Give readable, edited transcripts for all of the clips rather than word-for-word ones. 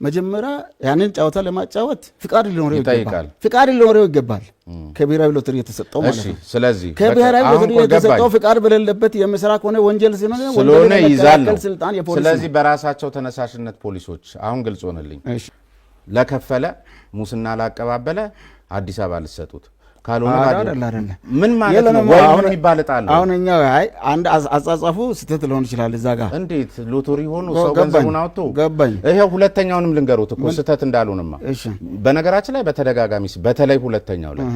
መጀመሪያ ያንን ጫወታ ለማጫወት ፍቃድ ሊኖረው ይገባል ከብሔራዊ ሎተሪ የተሰጠው ማለት ነው ስለዚህ ከብሔራዊ ሎተሪ የተሰጠው ፍቃድ በሌለበት የምስራ ከሆነ ወንጀል ስለሆነ ይዛል ስለዚህ በራሳቸው ተነሳሽነት ፖሊሶች አሁን ግልጽ ሆነልኝ ለከፈለ ሙስና ላቀባበለ አዲስ አበባ ልሰጡት ካልሆነ ምን ማለት ነው ወይ ምን ይባላል አሁን እኛ አንድ አጻጻፉ ስተት ሊሆን ይችላል እዛ ጋር እንዴት ሎተሪ ሆኖ ሰው ገንዘቡን አውጥቶ ይሄው ሁለተኛውንም ልንገሩት እኮ ስተት እንዳሉንማ በነገራችን ላይ በተደጋጋሚ በተለይ ሁለተኛው ላይ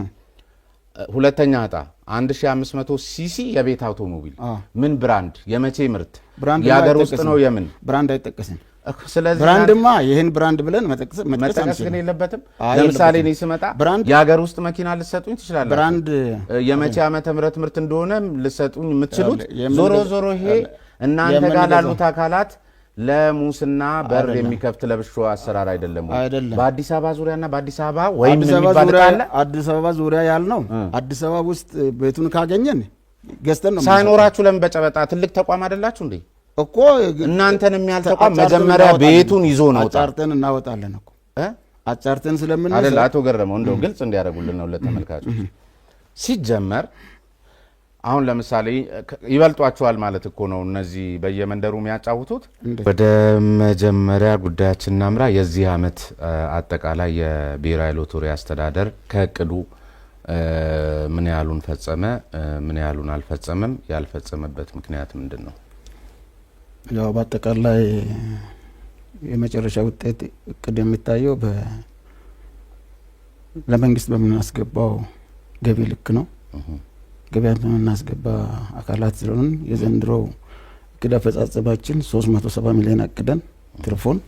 ሁለተኛ አጣ 1500 ሲሲ የቤት አውቶሞቢል ምን ብራንድ የመቼ ምርት ያገር ውስጥ ነው የምን ብራንድ አይጠቀስም ስለዚህ ብራንድማ ይሄን ብራንድ ብለን መጠቀስ ግን የለበትም ለምሳሌ እኔ ስመጣ ያገር ውስጥ መኪና ልሰጡኝ ትችላላችሁ ብራንድ የመቼ ዓመተ ምህረት ምርት እንደሆነ ልሰጡኝ የምትችሉት ዞሮ ይሄ እናንተ ጋር ላሉት አካላት ለሙስና በር የሚከፍት ለብሾ አሰራር አይደለም በአዲስ አበባ ዙሪያና በአዲስ አበባ ወይም የሚባል ካለ አዲስ አበባ ዙሪያ ያልነው አዲስ አበባ ውስጥ ቤቱን ካገኘን ገዝተን ነው ሳይኖራችሁ ለምን በጨበጣ ትልቅ ተቋም አይደላችሁ እንዴ እኮ እናንተን የሚያልተቋም መጀመሪያ ቤቱን ይዞ ነው አጫርተን እናወጣለን እኮ አጫርተን ስለምን አይደል አቶ ገረመው እንደው ግልጽ እንዲያደርጉልን ነው ለተመልካቾች ሲጀመር አሁን ለምሳሌ ይበልጧቸዋል ማለት እኮ ነው እነዚህ በየመንደሩ የሚያጫውቱት ወደ መጀመሪያ ጉዳያችን እናምራ የዚህ አመት አጠቃላይ የብሔራዊ ሎተሪ አስተዳደር ከእቅዱ ምን ያሉን ፈጸመ ምን ያሉን አልፈጸመም ያልፈጸመበት ምክንያት ምንድነው ያው በአጠቃላይ የመጨረሻ ውጤት እቅድ የሚታየው ለመንግስት በምናስገባው ገቢ ልክ ነው ገበያ በምናስገባ አካላት ስለሆነ የዘንድሮው እቅድ አፈጻጸማችን 370 ሚሊዮን አቅደን ትርፎን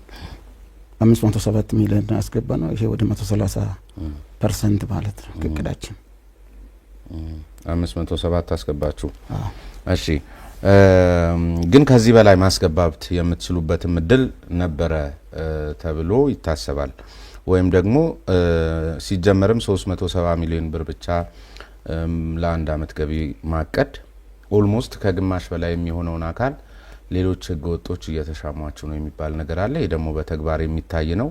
507 ሚሊዮን አስገባ ነው ይሄ ወደ 130% ማለት ነው እቅዳችን 507 አስገባችሁ እሺ ግን ከዚህ በላይ ማስገባት የምትችሉበትም እድል ነበረ ተብሎ ይታሰባል ወይም ደግሞ ሲጀመርም 370 ሚሊዮን ብር ብቻ ለአንድ አመት ገቢ ማቀድ ኦልሞስት ከግማሽ በላይ የሚሆነውን አካል ሌሎች ህገወጦች እየተሻሟቸው ነው የሚባል ነገር አለ ይሄ ደግሞ በተግባር የሚታይ ነው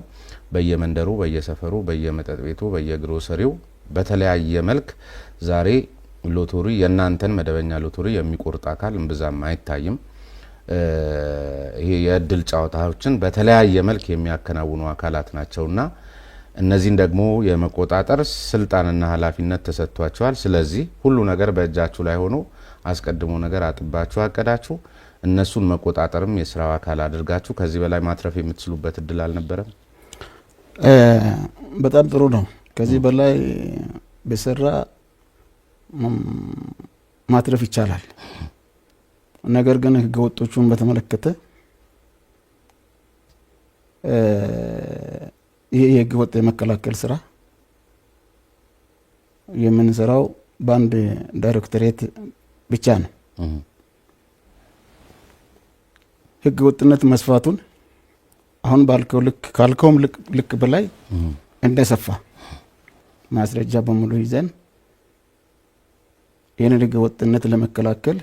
በየመንደሩ በየሰፈሩ በየመጠጥ ቤቱ በየግሮሰሪው በተለያየ መልክ ዛሬ ሎተሪ የናንተን መደበኛ ሎተሪ የሚቆርጥ አካል እንብዛም አይታይም ይሄ የእድል ጫዋታዎችን በተለያየ መልክ የሚያከናውኑ አካላት ናቸውና እነዚህን ደግሞ የመቆጣጠር ስልጣንና ኃላፊነት ተሰጥቷቸዋል ስለዚህ ሁሉ ነገር በእጃችሁ ላይ ሆኖ አስቀድሞ ነገር አጥባችሁ አቀዳችሁ እነሱን መቆጣጠርም የስራው አካል አድርጋችሁ ከዚህ በላይ ማትረፍ የምትችሉበት እድል አልነበረም በጣም ጥሩ ነው ከዚህ በላይ በሰራ ማትረፍ ይቻላል ነገር ግን ህገወጦቹን በተመለከተ ይሄ የህገወጥ የመከላከል ስራ የምንሰራው በአንድ ዳይሬክቶሬት ብቻ ነው ህገወጥነት መስፋቱን አሁን ባልከው ልክ ካልከውም ልክ በላይ እንደሰፋ ማስረጃ በሙሉ ይዘን ይሄን ህገወጥነት ለመከላከል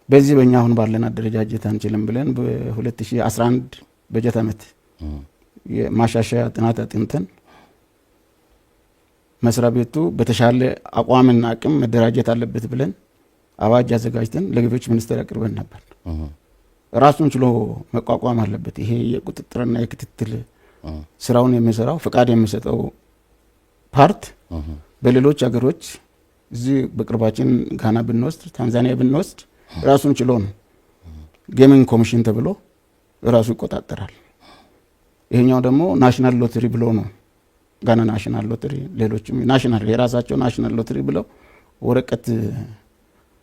በዚህ በእኛ አሁን ባለን አደረጃጀት አንችልም ብለን በ2011 በጀት አመት የማሻሻያ ጥናት አጥንተን መስሪያ ቤቱ በተሻለ አቋምና አቅም መደራጀት አለበት ብለን አዋጅ አዘጋጅተን ለገቢዎች ሚኒስቴር አቅርበን ነበር ራሱን ችሎ መቋቋም አለበት ይሄ የቁጥጥርና የክትትል ስራውን የሚሰራው ፍቃድ የሚሰጠው ፓርት በሌሎች ሀገሮች እዚህ በቅርባችን ጋና ብንወስድ ታንዛኒያ ብንወስድ ራሱን ችሎ ነው ጌሚንግ ኮሚሽን ተብሎ ራሱ ይቆጣጠራል ይሄኛው ደግሞ ናሽናል ሎተሪ ብሎ ነው ጋና ናሽናል ሎተሪ ሌሎችም ናሽናል የራሳቸው ናሽናል ሎተሪ ብለው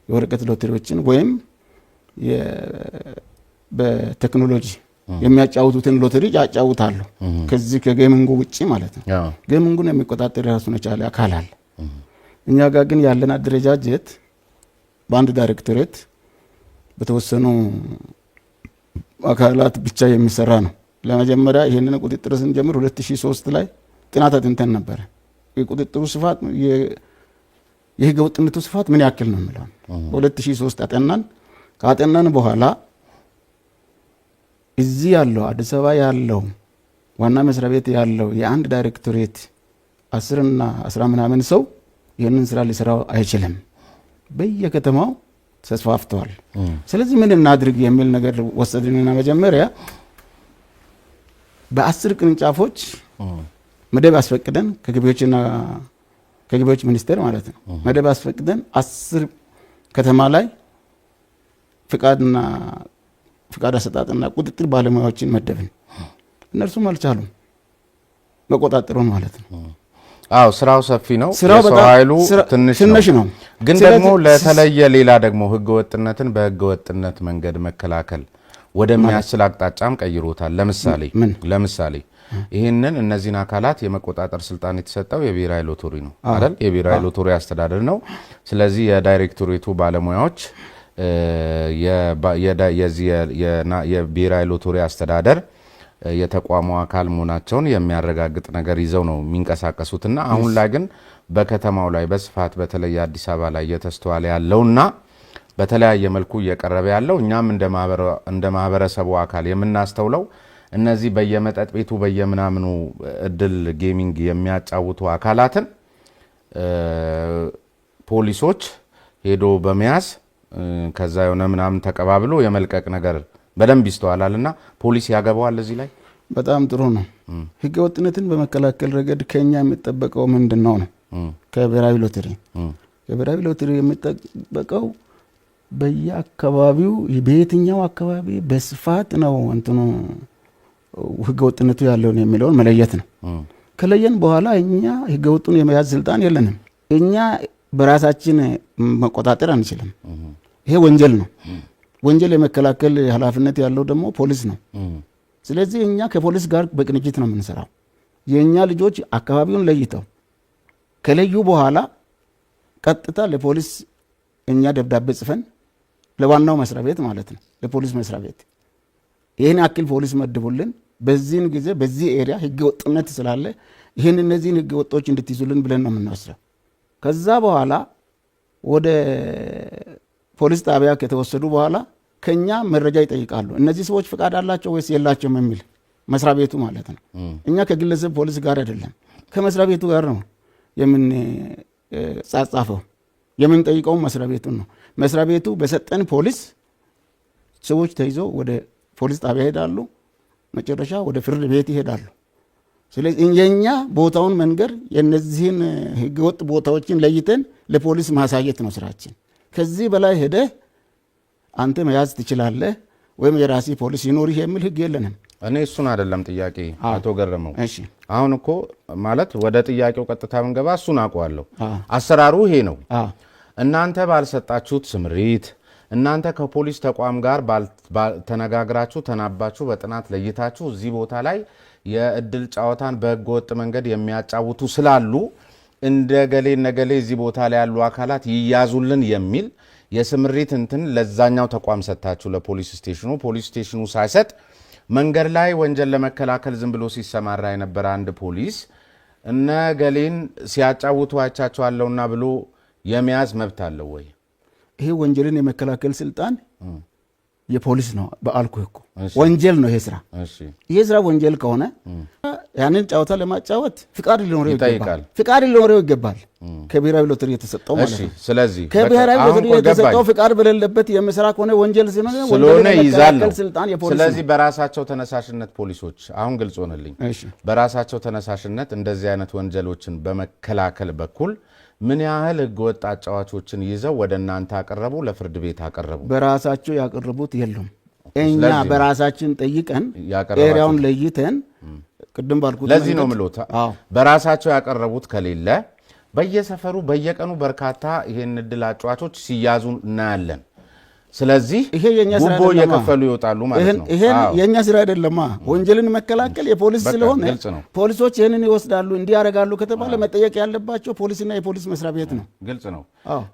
የወረቀት ሎተሪዎችን ወይም በቴክኖሎጂ የሚያጫውቱትን ሎተሪ ያጫውታሉ ከዚህ ከጌሚንጉ ውጪ ማለት ነው ጌሚንጉን የሚቆጣጠር ራሱን የቻለ አካል አለ እኛ ጋር ግን ያለን አደረጃጀት በአንድ ዳይሬክቶሬት በተወሰኑ አካላት ብቻ የሚሰራ ነው ለመጀመሪያ ይሄንን ቁጥጥር ስንጀምር 2003 ላይ ጥናት አጥንተን ነበር የቁጥጥሩ ስፋት የህገወጥነቱ ስፋት ምን ያክል ነው የሚለው በ2003 ካጠናን በኋላ እዚህ ያለው አዲስ አበባ ያለው ዋና መስሪያ ቤት ያለው የአንድ ዳይሬክቶሬት 10 እና 10 ምናምን ሰው ይህንን ስራ ሊሰራው አይችልም። በየከተማው ተስፋፍተዋል። ስለዚህ ምን እናድርግ የሚል ነገር ወሰድንና መጀመሪያ በ10 ቅርንጫፎች መደብ አስፈቅደን ከገቢዎች ሚኒስቴር ማለት ነው መደብ አስፈቅደን 10 ከተማ ላይ ፍቃድ አሰጣጥና ቁጥጥር ባለሙያዎችን መደብን። እነርሱም አልቻሉም መቆጣጠሩን ማለት ነው። አዎ ስራው ሰፊ ነው፣ የሰው ኃይሉ ትንሽ ነው። ግን ደግሞ ለተለየ ሌላ ደግሞ ህገወጥነትን በህገወጥነት መንገድ መከላከል ወደሚያስችል አቅጣጫም ቀይሮታል። ለምሳሌ ይህንን እነዚህን አካላት የመቆጣጠር ስልጣን የተሰጠው የብሔራዊ ሎተሪ ነው አይደል? የብሔራዊ ሎተሪ አስተዳደር ነው። ስለዚህ የዳይሬክቶሬቱ ባለሙያዎች የብሔራዊ ሎተሪ አስተዳደር የተቋሙ አካል መሆናቸውን የሚያረጋግጥ ነገር ይዘው ነው የሚንቀሳቀሱትና አሁን ላይ ግን በከተማው ላይ በስፋት በተለይ አዲስ አበባ ላይ እየተስተዋለ ያለውና በተለያየ መልኩ እየቀረበ ያለው እኛም እንደ ማህበረሰቡ አካል የምናስተውለው እነዚህ በየመጠጥ ቤቱ በየምናምኑ እድል ጌሚንግ የሚያጫውቱ አካላትን ፖሊሶች ሄዶ በመያዝ ከዛ የሆነ ምናምን ተቀባብሎ የመልቀቅ ነገር በደንብ ይስተዋላልና ፖሊስ ያገባዋል። እዚህ ላይ በጣም ጥሩ ነው። ህገ ወጥነትን በመከላከል ረገድ ከኛ የሚጠበቀው ምንድነው ነው? ከብሔራዊ ሎተሪ የሚጠበቀው በየአካባቢው በየትኛው አካባቢ በስፋት ነው እንትኑ ህገ ወጥነቱ ያለውን የሚለውን መለየት ነው። ከለየን በኋላ እኛ ህገ ወጡን የመያዝ ስልጣን የለንም። እኛ በራሳችን መቆጣጠር አንችልም። ይሄ ወንጀል ነው። ወንጀል የመከላከል ኃላፊነት ያለው ደግሞ ፖሊስ ነው። ስለዚህ እኛ ከፖሊስ ጋር በቅንጅት ነው የምንሰራው። የእኛ ልጆች አካባቢውን ለይተው ከለዩ በኋላ ቀጥታ ለፖሊስ እኛ ደብዳቤ ጽፈን ለዋናው መስሪያ ቤት ማለት ነው ለፖሊስ መስሪያ ቤት ይህን ያክል ፖሊስ መድቡልን፣ በዚህን ጊዜ በዚህ ኤሪያ ህገ ወጥነት ስላለ እነዚህን ህገ ወጦች እንድትይዙልን ብለን ነው የምንወስደው። ከዛ በኋላ ወደ ፖሊስ ጣቢያ ከተወሰዱ በኋላ ከኛ መረጃ ይጠይቃሉ። እነዚህ ሰዎች ፍቃድ አላቸው ወይስ የላቸውም የሚል መስሪያ ቤቱ ማለት ነው። እኛ ከግለሰብ ፖሊስ ጋር አይደለም ከመስሪያ ቤቱ ጋር ነው የምንጻጻፈው። የምንጠይቀውም መስሪያ ቤቱን ነው። መስሪያ ቤቱ በሰጠን ፖሊስ ሰዎች ተይዘው ወደ ፖሊስ ጣቢያ ይሄዳሉ። መጨረሻ ወደ ፍርድ ቤት ይሄዳሉ። ስለዚህ የኛ ቦታውን መንገር የነዚህን ህገወጥ ቦታዎችን ለይተን ለፖሊስ ማሳየት ነው ስራችን። ከዚህ በላይ ሄደህ አንተ መያዝ ትችላለህ ወይም የራሲ ፖሊስ ይኖርህ የሚል ህግ የለንም። እኔ እሱን አይደለም ጥያቄ አቶ ገረመው። አሁን እኮ ማለት ወደ ጥያቄው ቀጥታ መንገባ እሱን አውቀዋለሁ። አሰራሩ ይሄ ነው። እናንተ ባልሰጣችሁት ስምሪት እናንተ ከፖሊስ ተቋም ጋር ተነጋግራችሁ ተናባችሁ በጥናት ለይታችሁ እዚህ ቦታ ላይ የእድል ጨዋታን በህገወጥ መንገድ የሚያጫውቱ ስላሉ እንደገሌ ነገሌ እዚህ ቦታ ላይ ያሉ አካላት ይያዙልን የሚል የስምሪት እንትን ለዛኛው ተቋም ሰጣችሁ ለፖሊስ ስቴሽኑ። ፖሊስ ስቴሽኑ ሳይሰጥ መንገድ ላይ ወንጀል ለመከላከል ዝም ብሎ ሲሰማራ የነበረ አንድ ፖሊስ እነገሌን ሲያጫውቱ አይቻቸዋለሁና ብሎ የመያዝ መብት አለው ወይ? ይሄ ወንጀልን የመከላከል ስልጣን የፖሊስ ነው በአልኩህ እኮ። ወንጀል ነው ይሄ ስራ። ይሄ ስራ ወንጀል ከሆነ ያንን ጨዋታ ለማጫወት ፍቃድ ሊኖረው ይገባል። ከብሔራዊ ሎተሪ የተሰጠው ማለት ነው። ስለዚህ ከብሔራዊ ሎተሪ የተሰጠው ፍቃድ በሌለበት የምስራ ከሆነ ወንጀል ስለሆነ ይዛል። ስለዚህ በራሳቸው ተነሳሽነት ፖሊሶች አሁን ግልጽ ሆነልኝ። በራሳቸው ተነሳሽነት እንደዚህ አይነት ወንጀሎችን በመከላከል በኩል ምን ያህል ህገወጥ አጫዋቾችን ይዘው ወደ እናንተ አቀረቡ? ለፍርድ ቤት አቀረቡ? በራሳቸው ያቀረቡት የለም። እኛ በራሳችን ጠይቀን ኤሪያውን ለይተን ቅድም ባልኩት ለዚህ ነው ምሎታ በራሳቸው ያቀረቡት ከሌለ በየሰፈሩ በየቀኑ በርካታ ይሄን እድል አጫዋቾች ሲያዙ እናያለን። ስለዚህ ይሄ የኛ ስራ ጉቦ እየከፈሉ ይወጣሉ ማለት ነው። ይሄ የኛ ስራ አይደለማ። ወንጀልን መከላከል የፖሊስ ስለሆነ ፖሊሶች ይሄንን ይወስዳሉ እንዲያረጋሉ ከተባለ መጠየቅ ያለባቸው ፖሊስና የፖሊስ መስሪያ ቤት ነው። ግልጽ ነው።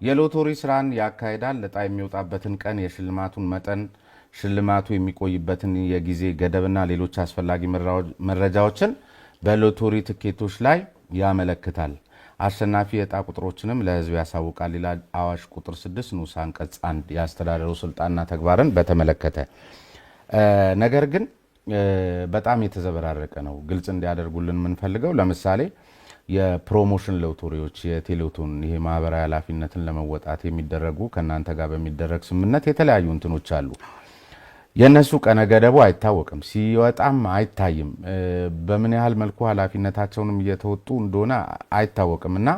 የሎተሪ ስራን ያካሂዳል። ዕጣ የሚወጣበትን ቀን፣ የሽልማቱን መጠን፣ ሽልማቱ የሚቆይበትን የጊዜ ገደብና ሌሎች አስፈላጊ መረጃዎችን በሎተሪ ትኬቶች ላይ ያመለክታል። አሸናፊ የዕጣ ቁጥሮችንም ለህዝብ ያሳውቃል ይላል አዋጅ ቁጥር 6 ንዑስ አንቀጽ 1 የአስተዳደሩ ስልጣንና ተግባርን በተመለከተ። ነገር ግን በጣም የተዘበራረቀ ነው። ግልጽ እንዲያደርጉልን የምንፈልገው ለምሳሌ የፕሮሞሽን ሎተሪዎች የቴሌቶን ይሄ ማህበራዊ ኃላፊነትን ለመወጣት የሚደረጉ ከናንተ ጋር በሚደረግ ስምምነት የተለያዩ እንትኖች አሉ። የነሱ ቀነ ገደቡ አይታወቅም፣ ሲወጣም አይታይም። በምን ያህል መልኩ ኃላፊነታቸውንም እየተወጡ እንደሆነ አይታወቅምና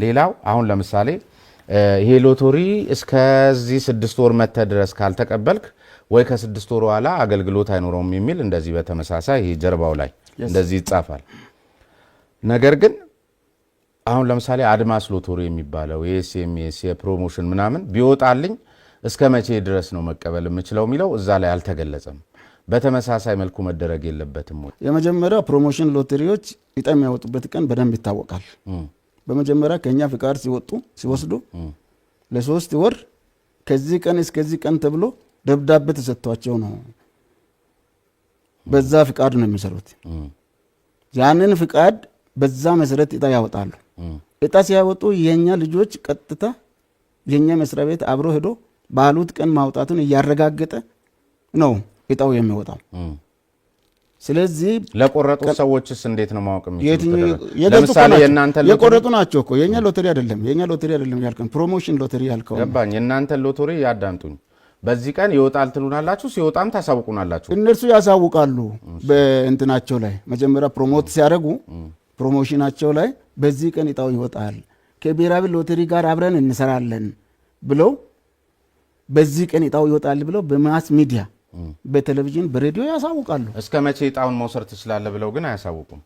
ሌላው አሁን ለምሳሌ ይሄ ሎተሪ እስከዚህ 6 ወር መተ ድረስ ካልተቀበልክ ወይ ከ6 ወር በኋላ አገልግሎት አይኖረውም የሚል እንደዚህ በተመሳሳይ ይሄ ጀርባው ላይ እንደዚህ ይጻፋል። ነገር ግን አሁን ለምሳሌ አድማስ ሎተሪ የሚባለው የኤስኤምኤስ የፕሮሞሽን ምናምን ቢወጣልኝ እስከ መቼ ድረስ ነው መቀበል የምችለው የሚለው እዛ ላይ አልተገለጸም። በተመሳሳይ መልኩ መደረግ የለበትም ወይ? የመጀመሪያ ፕሮሞሽን ሎተሪዎች ዕጣ የሚያወጡበት ቀን በደንብ ይታወቃል። በመጀመሪያ ከኛ ፍቃድ ሲወስዱ ለ3 ወር ከዚህ ቀን እስከዚህ ቀን ተብሎ ደብዳቤ ተሰጥቷቸው ነው በዛ ፍቃድ ነው የሚሰሩት። ያንን ፍቃድ በዛ መሰረት ዕጣ ያወጣሉ። ዕጣ ሲያወጡ የኛ ልጆች ቀጥታ የኛ መስሪያ ቤት አብሮ ሄዶ ባሉት ቀን ማውጣቱን እያረጋገጠ ነው ዕጣው የሚወጣው። ስለዚህ ለቆረጡ ሰዎችስ እንዴት ነው ማወቅ የሚችሉት? ለምሳሌ የእናንተ የቆረጡ ናቸው እኮ የኛ ሎተሪ አይደለም ያልከን ፕሮሞሽን ሎተሪ ያልከው ገባኝ። የእናንተ ሎተሪ ያዳምጡኝ። በዚህ ቀን ይወጣል ትሉናላችሁ፣ ሲወጣም ታሳውቁናላችሁ። እነርሱ ያሳውቃሉ በእንትናቸው ላይ መጀመሪያ ፕሮሞት ሲያደርጉ ፕሮሞሽናቸው ላይ በዚህ ቀን ዕጣው ይወጣል ከብሔራዊ ሎተሪ ጋር አብረን እንሰራለን ብለው በዚህ ቀን ዕጣው ይወጣል ብለው በማስ ሚዲያ በቴሌቪዥን በሬዲዮ ያሳውቃሉ። እስከ መቼ ዕጣውን መውሰድ ትችላለህ ብለው ግን አያሳውቁም።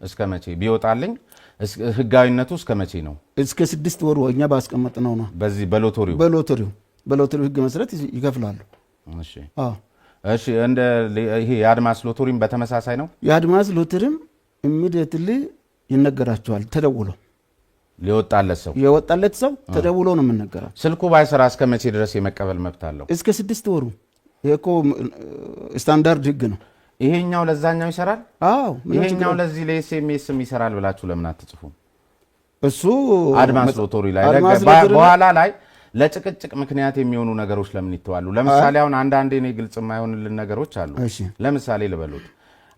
እስከ መቼ ቢወጣልኝ ህጋዊነቱ እስከ መቼ ነው? እስከ 6 ወር እኛ ባስቀመጥነው ነው። በዚህ በሎተሪው ህግ መሰረት ይከፍላሉ። እሺ እንደ ይሄ የአድማስ ሎተሪም በተመሳሳይ ነው። የአድማስ ሎተሪም ኢሚዲየትሊ ይነገራቸዋል ተደውሎ የወጣለት ሰው ተደውሎ ነው የምንነገረው። ስልኩ ባይሰራ እስከ መቼ ድረስ የመቀበል መብት አለው? እስከ 6 ወሩ። ይሄ እኮ ስታንዳርድ ህግ ነው። ይሄኛው ለዛኛው ይሰራል። አዎ ይሄኛው ለዚህ ለኤስኤምኤስም ይሰራል ብላችሁ ለምን አትጽፉም? እሱ አድማስ ሎተሪ ላይ በኋላ ላይ ለጭቅጭቅ ምክንያት የሚሆኑ ነገሮች ለምን ይተዋሉ? ለምሳሌ አሁን አንዳንዴ እኔ ግልጽ የማይሆንልን ነገሮች አሉ። ለምሳሌ ልበሉት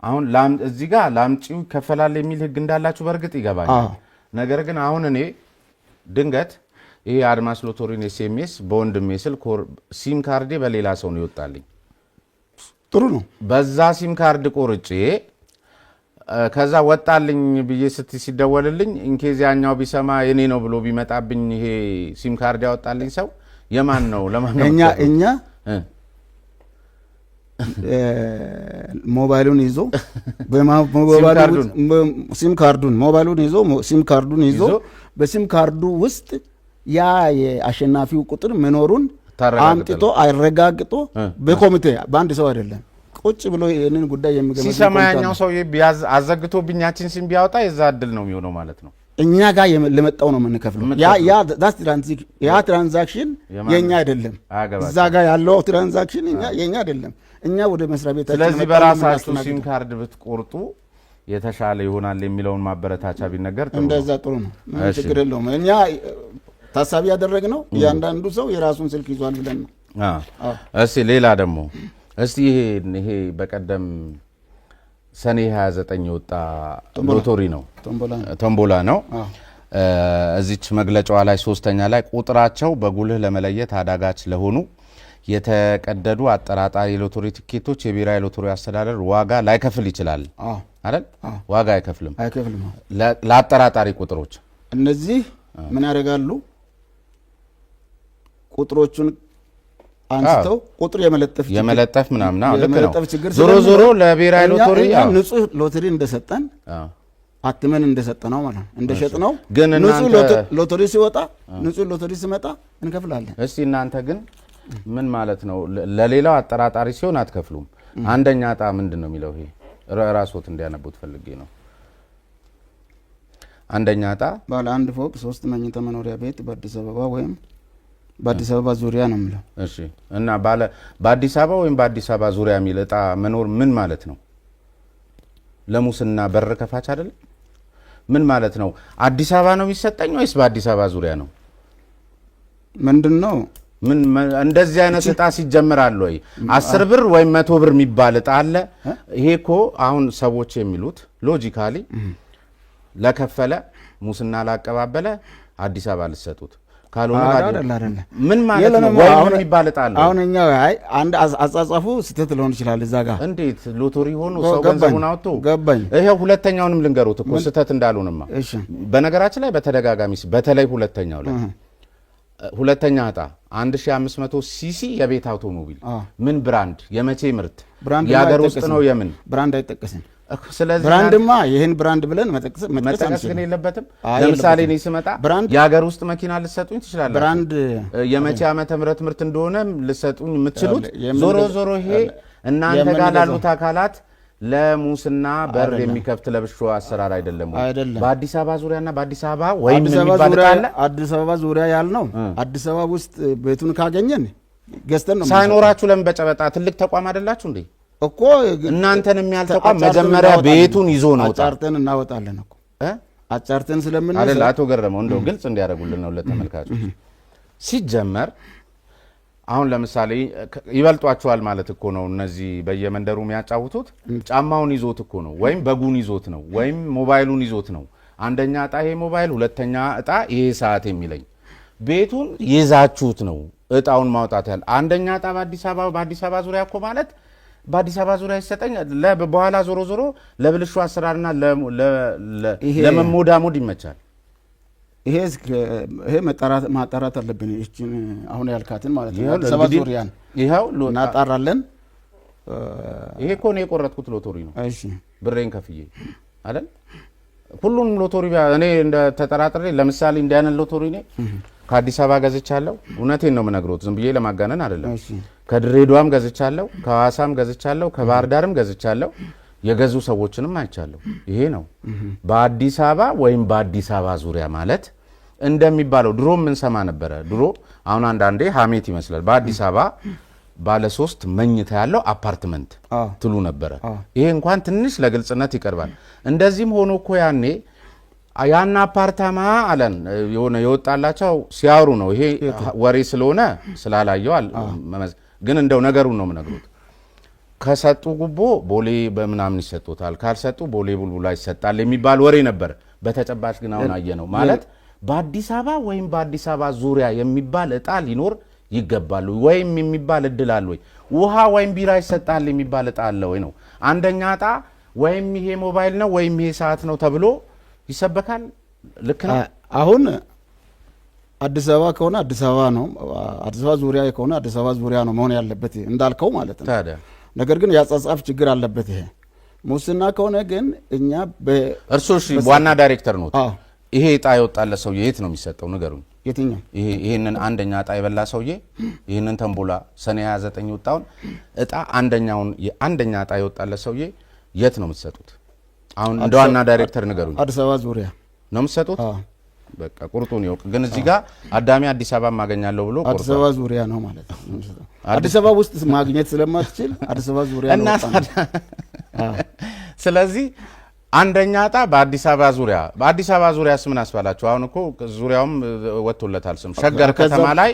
አሁን እዚህ ጋር ላምጪው ይከፈላል የሚል ህግ እንዳላችሁ በእርግጥ ይገባኛል። ነገር ግን አሁን እኔ ድንገት ይሄ አድማስ ሎተሪን ኤስኤምኤስ በወንድሜ ስልክ ሲም ካርዴ በሌላ ሰው ነው ይወጣልኝ። ጥሩ ነው። በዛ ሲም ካርድ ቆርጬ ከዛ ወጣልኝ ብዬ ሲደወልልኝ ኢንኬዝ ያኛው ቢሰማ የኔ ነው ብሎ ቢመጣብኝ ይሄ ሲም ካርድ ያወጣልኝ ሰው የማን ነው? ለማን ነው? እኛ ሞባይሉን ይዞ ሲም ካርዱን ይዞ በሲም ካርዱ ውስጥ ያ የአሸናፊው ቁጥር መኖሩን አምጥቶ አረጋግጦ በኮሚቴ በአንድ ሰው አይደለም ቁጭ ብሎ ይሄንን ጉዳይ የሚገመግም ሲሰማ ያኛው ሰው አዘግቶብኛችን ሲም ቢያወጣ የዛ እድል ነው የሚሆነው ማለት ነው። እኛ ጋር ለመጣው ነው የምንከፍለው። ያ ትራንዛክሽን የኛ አይደለም። እዛ ጋር ያለው ትራንዛክሽን የኛ አይደለም። እኛ ወደ መስሪያ ቤታችን ስለዚህ በራሳችሁ ሲም ካርድ ብትቆርጡ የተሻለ ይሆናል የሚለውን ማበረታቻ ቢነገር ጥሩ ነው። እንደዛ ጥሩ ነው። ምን ችግር የለውም። እኛ ታሳቢ ያደረግነው እያንዳንዱ ሰው የራሱን ስልክ ይዟል ብለን ነው። እስቲ ሌላ ደግሞ ይሄ በቀደም ሰኔ 29 የወጣ ሎተሪ ነው፣ ቶምቦላ ነው። እዚች መግለጫዋ ላይ 3ኛ ላይ ቁጥራቸው በጉልህ ለመለየት አዳጋች ለሆኑ የተቀደዱ አጠራጣሪ ሎተሪ ቲኬቶች የብሔራዊ ሎተሪ አስተዳደር ዋጋ ላይከፍል ይችላል አይደል? ዋጋ አይከፍልም። ለአጠራጣሪ ቁጥሮች እነዚህ ምን ያደርጋሉ? ቁጥሮቹን አንስተው ቁጥር የመለጠፍ ምናምን ለመለጠፍ ችግር ዞሮ ለብሔራዊ ሎተሪ ንጹህ ሎተሪ እንደሰጠን አትመን እንደሰጠነው ማለት ነው እንደሸጥነው ግን ንጹህ ሎተሪ ሲወጣ ንጹህ ሎተሪ ሲመጣ እንከፍላለን። እስቲ እናንተ ግን ምን ማለት ነው? ለሌላው አጠራጣሪ ሲሆን አትከፍሉም። አንደኛ ዕጣ ምንድን ነው የሚለው? ይሄ ራስዎት እንዲያነቡት ፈልጌ ነው። አንደኛ ዕጣ ባለ 1 ፎቅ 3 መኝታ መኖሪያ ቤት በአዲስ አበባ ወይም በአዲስ አበባ ዙሪያ ነው የሚለው። እሺ እና በአዲስ አበባ ወይም በአዲስ አበባ ዙሪያ የሚል ዕጣ መኖር ምን ማለት ነው? ለሙስና በር ከፋች አይደለም? ምን ማለት ነው? አዲስ አበባ ነው የሚሰጠኝ ወይስ በአዲስ አበባ ዙሪያ ነው? ምንድነው ምን እንደዚህ አይነት እጣ ሲጀምራል ወይ 10 ብር ወይም 100 ብር የሚባል እጣ አለ? ይሄ እኮ አሁን ሰዎች የሚሉት ሎጂካሊ ለከፈለ ሙስና ላቀባበለ አዲስ አበባ ልሰጡት ካልሆነ ምን ማለት ነው? ወይ ምን የሚባል እጣ አለ? አሁን እኛ አንድ አጻጻፉ ስህተት ሊሆን ይችላል። እዛ ጋር እንዴት ሎተሪ ሆኖ ሰው ገንዘቡን አውጥቶ ገባኝ። ይሄው ሁለተኛውንም ልንገሩት እኮ ስህተት እንዳልሆነማ። በነገራችን ላይ በተደጋጋሚ በተለይ ሁለተኛው ላይ ሁለተኛ እጣ 1500 ሲሲ የቤት አውቶሞቢል ምን ብራንድ የመቼ ምርት የሀገር ውስጥ ነው የምን ብራንድ አይጠቀስም። ስለዚህ ብራንድማ ይሄን ብራንድ ብለን መጠቀስ ግን የለበትም። ለምሳሌ እኔ ስመጣ የሀገር ውስጥ መኪና ልሰጡኝ ትችላላችሁ። ብራንድ የመቼ ዓመተ ምህረት ምርት እንደሆነ ልሰጡኝ የምትችሉት ዞሮ ዞሮ ይሄ እናንተ ጋር ላሉት አካላት ለሙስና በር የሚከፍት ለብሾ አሰራር አይደለም ወይ? በአዲስ አበባ ዙሪያና በአዲስ አበባ ወይም የሚባል ካለ አዲስ አበባ ዙሪያ ያልነው አዲስ አበባ ውስጥ ቤቱን ካገኘን ገዝተን ነው። ሳይኖራችሁ ለምን በጨበጣ ትልቅ ተቋም አይደላችሁ እንዴ? እኮ እናንተን የሚያል ተቋም መጀመሪያ ቤቱን ይዞ ነው አጫርተን እናወጣለን እኮ አጫርተን ስለምን አይደል? አቶ ገረመው እንደው ግልጽ እንዲያደርጉልን ነው ለተመልካቾች። ሲጀመር አሁን ለምሳሌ ይበልጧቸዋል ማለት እኮ ነው እነዚህ በየመንደሩ የሚያጫውቱት። ጫማውን ይዞት እኮ ነው ወይም በጉን ይዞት ነው ወይም ሞባይሉን ይዞት ነው። አንደኛ እጣ ይሄ ሞባይል፣ ሁለተኛ እጣ ይሄ ሰዓት የሚለኝ ቤቱን ይዛችሁት ነው እጣውን ማውጣት ያለ። አንደኛ እጣ በአዲስ አበባ ዙሪያ እኮ ማለት በአዲስ አበባ ዙሪያ ይሰጠኝ በኋላ ዞሮ ዞሮ ለብልሹ አሰራርና ለመሞዳሞድ ይመቻል። ይሄ ማጣራት አለብን። እቺን አሁን ያልካትን ማለት ነው አዲስ አበባ ዙሪያን ይሄው እናጣራለን። ይሄ እኮ ነው የቆረጥኩት ሎተሪ ነው። እሺ ብሬን ከፍዬ አይደል? ሁሉንም ሎተሪ እኔ እንደ ተጠራጥሬ ለምሳሌ እንዲያነን ሎተሪ እኔ ከአዲስ አበባ ገዝቻለሁ። እውነቴን ነው የምነግሮት፣ ዝም ብዬ ለማጋነን አይደለም። ከድሬዳዋም ገዝቻለሁ፣ ከሐዋሳም ገዝቻለሁ፣ ከባህር ዳርም ገዝቻለሁ። የገዙ ሰዎችንም አይቻለሁ። ይሄ ነው በአዲስ አበባ ወይም በአዲስ አበባ ዙሪያ ማለት እንደሚባለው ድሮ ምን ሰማ ነበረ? ድሮ አሁን አንዳንዴ ሀሜት ይመስላል። በአዲስ አበባ ባለ 3 መኝታ ያለው አፓርትመንት ትሉ ነበረ። ይሄ እንኳን ትንሽ ለግልጽነት ይቀርባል። እንደዚህም ሆኖ እኮ ያኔ ያን አፓርታማ አለን የሆነ የወጣላቸው ሲያወሩ ነው። ይሄ ወሬ ስለሆነ ስላላየው ግን እንደው ነገሩን ነው የምነግሩት። ከሰጡ ጉቦ ቦሌ በምናምን ይሰጡታል፣ ካልሰጡ ቦሌ ቡልቡላ ይሰጣል የሚባል ወሬ ነበር። በተጨባጭ ግን አሁን አየ ነው ማለት በአዲስ አበባ ወይም በአዲስ አበባ ዙሪያ የሚባል እጣ ሊኖር ይገባል ወይም የሚባል እድል አለ ወይ? ውሃ ወይም ቢራ ይሰጣል የሚባል እጣ አለ ወይ ነው? አንደኛ እጣ ወይም ይሄ ሞባይል ነው ወይም ይሄ ሰዓት ነው ተብሎ ይሰበካል። ልክ ነው። አሁን አዲስ አበባ ከሆነ አዲስ አበባ ነው፣ አዲስ አበባ ዙሪያ ከሆነ አዲስ አበባ ዙሪያ ነው መሆን ያለበት እንዳልከው ማለት ነው። ታዲያ ነገር ግን ያጻጻፍ ችግር አለበት። ይሄ ሙስና ከሆነ ግን እኛ እርሶ ዋና ዳይሬክተር ነው። ይሄ እጣ የወጣለት ሰውዬ የት ነው የሚሰጠው? ንገሩኝ። የትኛው? ይሄንን አንደኛ እጣ የበላ ሰውዬ ይሄንን ተንቦላ ሰኔ 29 ወጣውን እጣ አንደኛ እጣ የወጣለት ሰውዬ የት ነው የምትሰጡት? አሁን እንደ ዋና ዳይሬክተር ንገሩኝ። አዲስ አበባ ዙሪያ ነው የምትሰጡት? በቃ ቁርጡን ይወቅ። ግን እዚህ ጋር አዳሚ አዲስ አበባ ማገኛለሁ ብሎ አዲስ አበባ ዙሪያ ነው ማለት ነው። አዲስ አበባ ውስጥ ማግኘት ስለማትችል አዲስ አበባ ዙሪያ ነው። ስለዚህ አንደኛ እጣ በአዲስ አበባ ዙሪያ። በአዲስ አበባ ዙሪያስ ምን አስባላችሁ? አሁን እኮ ዙሪያውም ወጥቶለታል ስም ሸገር ከተማ ላይ።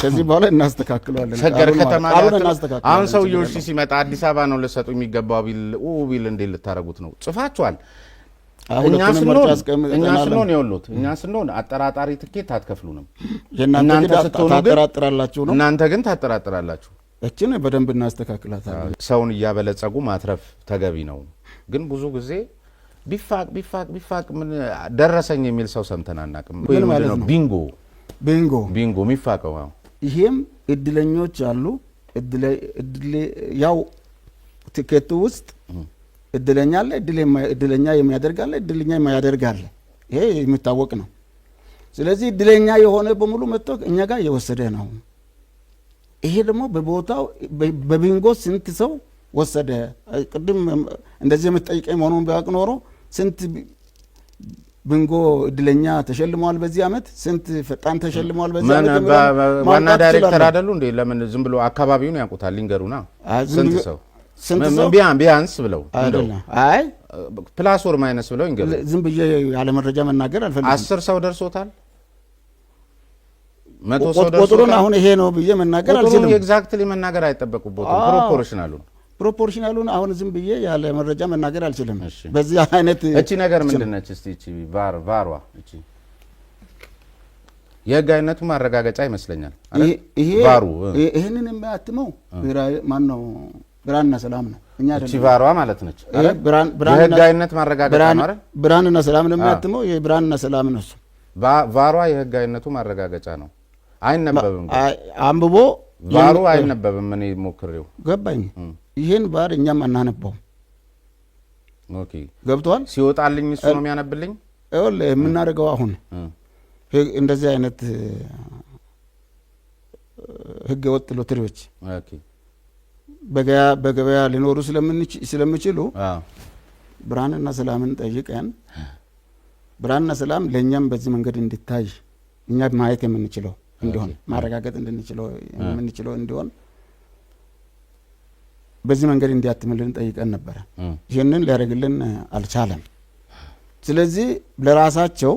ከዚህ በኋላ እናስተካክለዋለን። ሸገር ከተማ ላይ አሁን ሰውዬው እሺ ሲመጣ አዲስ አበባ ነው ልሰጡ የሚገባው ቢል እንዴት ልታረጉት ነው? ጽፋችኋል። እኛ ስንሆን አጠራጣሪ ትኬት አትከፍሉንም። እናንተ ታጠራጥራላችሁ ነው። እናንተ ግን ታጠራጥራላችሁ። እችን በደንብ እናስተካክላታለን። ሰውን እያበለጸጉ ማትረፍ ተገቢ ነው። ግን ብዙ ጊዜ ቢፋቅ ምን ደረሰኝ የሚል ሰው ሰምተን አናውቅም። ቢንጎ የሚፋቀው ይሄም እድለኞች አሉ። ያው ትኬቱ ውስጥ እድለኛ አለ፣ እድለኛ የሚያደርግ አለ፣ እድለኛ የማያደርግ አለ። ይሄ የሚታወቅ ነው። ስለዚህ እድለኛ የሆነ በሙሉ መጥቶ እኛ ጋር እየወሰደ ነው። ይሄ ደግሞ በቦታው በቢንጎ ስንት ሰው ወሰደ? ቅድም እንደዚህ የምትጠይቀኝ መሆኑን ቢያውቅ ኖሮ ስንት ቢንጎ እድለኛ ተሸልመዋል በዚህ ዓመት? ስንት ፈጣን ተሸልመዋል በዚህ ዓመት? ዋና ዳይሬክተር አይደሉ እንዴ? ለምን ዝም ብሎ አካባቢውን ያውቁታል? ሊንገሩና ስንት ሰው ቢያንስ ብለው አይ ፕላስ ወር ማይነስ ብለው ይንገሩ። ዝም ብዬ ያለ መረጃ መናገር አልፈልግም። 10 ሰው ደርሶታል። ቁጥሩን አሁን ይሄ ነው ብዬ መናገር አልችልም። ቁጥሩን ኤግዛክትሊ መናገር አይጠበቅቦትም። ፕሮፖርሽናሉን አሁን ዝም ብዬ ያለ መረጃ መናገር አልችልም። በዚህ አይነት እቺ ነገር ምንድነች? እስቲ እቺ ቫሯ እቺ የህጋዊነቱ ማረጋገጫ ይመስለኛል አይደል? ይሄ ቫሩ ይሄንን የሚያትመው ማን ነው? ብርሃንና ሰላም ነው። እኛ አይደለም። እቺ ቫሯ ማለት ነች አይደል? የህጋዊነት ማረጋገጫ ነው አይደል? ብርሃንና ሰላም ነው የሚያትመው። የብርሃንና ሰላም ነው እሱ። ቫሯ የህጋዊነቱ ማረጋገጫ ነው። አይነበብም። አንብቦ ቫሩ አይነበብም። እኔ ሞክሬው ገባኝ። ይሄን ቫር እኛም አናነበው። ኦኬ ገብቷል። ሲወጣልኝ እሱ ነው የሚያነብልኝ። ይኸውልህ የምናደርገው አሁን እንደዚህ አይነት ህገ ወጥ ሎተሪዎች በገበያ ሊኖሩ ስለሚችሉ ብርሃንና ሰላምን ጠይቀን ብርሃንና ሰላም ለእኛም በዚህ መንገድ እንዲታይ እኛ ማየት የምንችለው እንዲሆን ማረጋገጥ የምንችለው እንዲሆን በዚህ መንገድ እንዲያትምልን ጠይቀን ነበረ። ይህንን ሊያደርግልን አልቻለም። ስለዚህ ለራሳቸው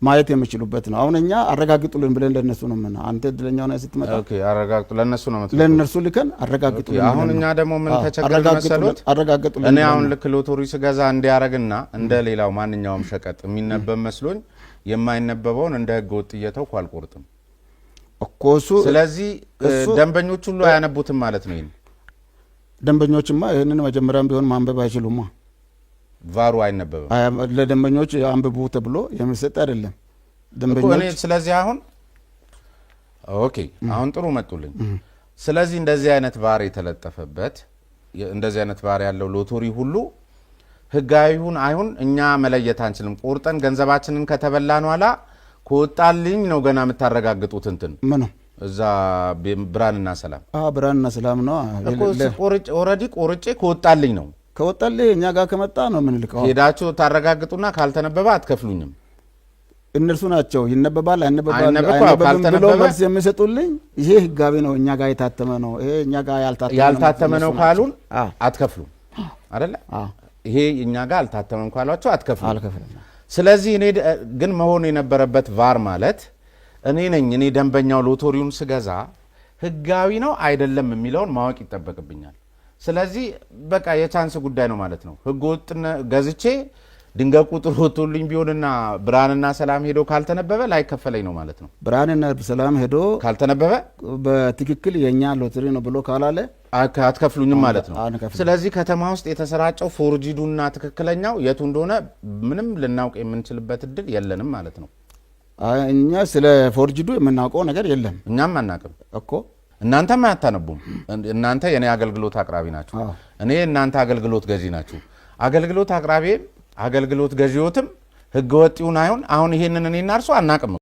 ማየት የሚችሉበት ነው። አሁን እኛ አረጋግጡልን ብለን ለነሱ ነው ምን አንተ እድለኛ ሆነ ስትመጣ አረጋግጡ ለነሱ ነው ማለት ለነሱ ልከን አረጋግጡልን። አሁን እኛ ደግሞ ምን ተቸገረ መሰሎት? አረጋግጡልን። እኔ አሁን ልክ ሎተሪ ስገዛ እንዲያረግና እንደ ሌላው ማንኛውም ሸቀጥ የሚነበብ መስሎኝ የማይነበበውን እንደ ህገ ወጥ እየተውኩ አልቆርጥም እኮ እሱ። ስለዚህ ደንበኞች ሁሉ አያነቡትም ማለት ነው። ይሄን ደንበኞችማ ይሄንን መጀመሪያም ቢሆን ማንበብ አይችሉማ። ቫሩ አይነበብም። ለደንበኞች አንብቡ ተብሎ የሚሰጥ አይደለም ደንበኞች። ስለዚህ አሁን ኦኬ አሁን ጥሩ መጡልኝ። ስለዚህ እንደዚህ አይነት ቫር የተለጠፈበት እንደዚህ አይነት ቫር ያለው ሎተሪ ሁሉ ህጋዊውን አይሁን እኛ መለየት አንችልም። ቆርጠን ገንዘባችንን ከተበላን ኋላ ከወጣልኝ ነው ገና የምታረጋግጡት እንትን ምን እዛ ብርሃንና ሰላም ብርሃንና ሰላም ነው ኦልሬዲ ቆርጬ ከወጣልኝ ነው ከወጣልህ እኛ ጋር ከመጣ ነው ምን ልከው ሄዳችሁ ታረጋግጡና ካልተነበበ አትከፍሉኝም። እነርሱ ናቸው ይነበባል አይነበባል ብሎ መልስ የሚሰጡልኝ። ይሄ ህጋዊ ነው እኛ ጋር የታተመ ነው ይሄ እኛ ጋር ያልታተመ ነው ካሉን አትከፍሉም አይደለ? ይሄ እኛ ጋር አልታተመም ካሏቸው አትከፍሉም። ስለዚህ እኔ ግን መሆን የነበረበት ቫር ማለት እኔ ደንበኛው ሎተሪውን ስገዛ ህጋዊ ነው አይደለም የሚለውን ማወቅ ይጠበቅብኛል። ስለዚህ በቃ የቻንስ ጉዳይ ነው ማለት ነው። ህገ ወጥ ገዝቼ ድንገት ቁጥር ወጥቶልኝ ቢሆንና ብርሃንና ሰላም ሄዶ ካልተነበበ ላይከፈለኝ ነው ማለት ነው። ብርሃንና ሰላም ሄዶ ካልተነበበ በትክክል የኛ ሎተሪ ነው ብሎ ካላለ አትከፍሉኝም ማለት ነው። ስለዚህ ከተማ ውስጥ የተሰራጨው ፎርጂዱና ትክክለኛው የቱ እንደሆነ ምንም ልናውቅ የምንችልበት እድል የለንም ማለት ነው። እኛ ስለ ፎርጂዱ የምናውቀው ነገር የለም። እኛም አናውቅም እኮ እናንተም አያታነቡም። እናንተ የኔ አገልግሎት አቅራቢ ናችሁ፣ እኔ እናንተ አገልግሎት ገዢ ናችሁ። አገልግሎት አቅራቢም አገልግሎት ገዢዎትም ህገ ወጥ ይሁን አይሁን አሁን ይሄንን እኔና እርሱ አናውቅም።